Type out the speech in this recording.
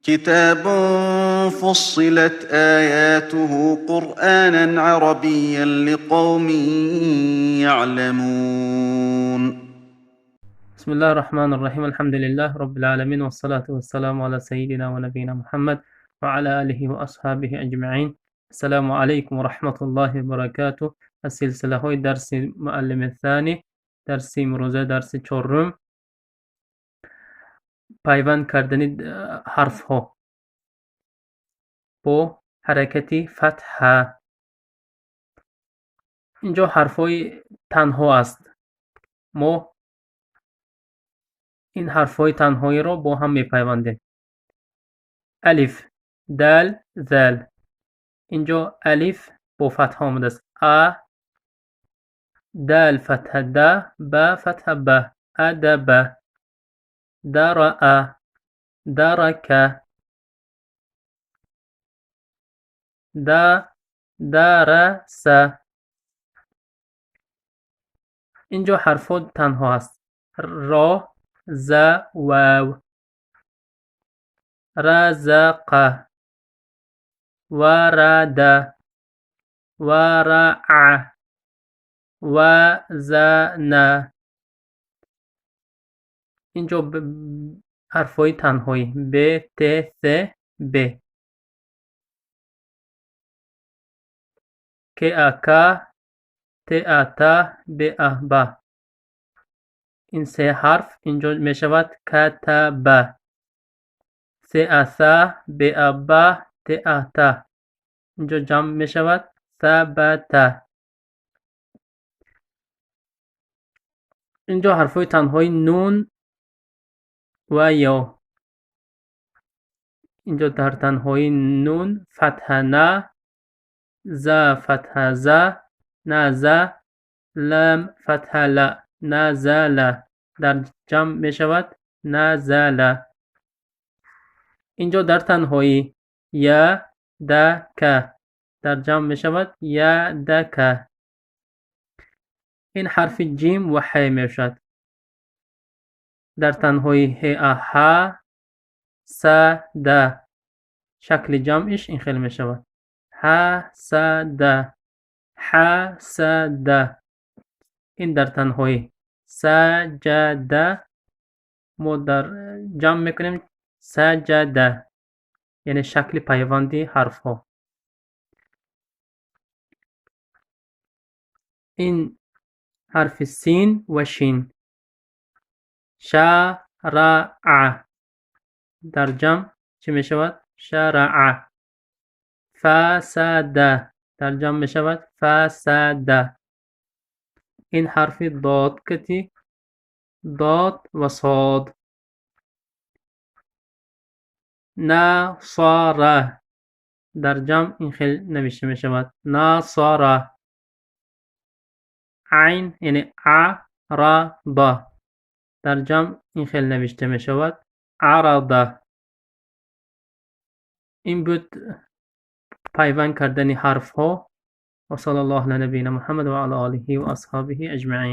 كتاب فصلت آياته قرآنا عربيا لقوم يعلمون. بسم الله الرحمن الرحيم. الحمد لله رب العالمين، والصلاة والسلام على سيدنا ونبينا محمد وعلى آله وأصحابه أجمعين. السلام عليكم ورحمة الله وبركاته. السلسلة هوي درس معلم الثاني، درس مروزة، درس چهارم، пайванд кардани ҳарфҳо бо ҳаракати фатҳа. инҷо ҳарфҳои танҳо аст. мо ин ҳарфҳои танҳоиро бо ҳам мепайвандем. алиф, дал, зал. инҷо алиф бо фатҳа омадааст. а, дал фатҳа да, ба фатҳа ба, адаба, дараа, дарака, дараса. инҷо ҳарфҳо танҳо аст. ро, за, вав, разақа, варада, вараъ, вазана. инҷо ҳарфҳои танҳои б, т, с, б. ка, ка, та, та, ба, ба. ин се ҳарф инҷо мешавад катаба. са, са, ба, та. инҷо ҷамъ мешавад сабата. инҷо ҳарфҳои танҳои нун ва ё. инҷо дар танҳои нун фатҳа на, за фатҳа за, наза, лам фатҳа ла, назала. дар ҷамъ мешавад назала. инҷо дар танҳои я, да, ка. дар ҷамъ мешавад ядака. ин ҳарфи ҷим ва ҳ мешавад. дар танҳои ҳа, са, да. шакли ҷамъиш ин хел мешавад. ҳасада, ҳасада. ин дар танҳои саҷада. мо дар ҷамъ мекунем саҷада, яъне шакли пайванди ҳарфҳо. ин ҳарфи син ва шин. шараъ. дар ҷамъ чӣ мешавад? шараъ. фасада. дар ҷамъ мешавад фасада. ин ҳарфи дод кати. дод ва сод. насара. дар ҷамъ ин хел навишта мешавад. насара. айн яъне аърада. дар ҷамъ ин хел навишта мешавад. арада. ин буд пайванд кардани ҳарфҳо. ва салаллоҳу ала набийина Муҳаммад ва ала олиҳи ва асҳобиҳи аҷмаин.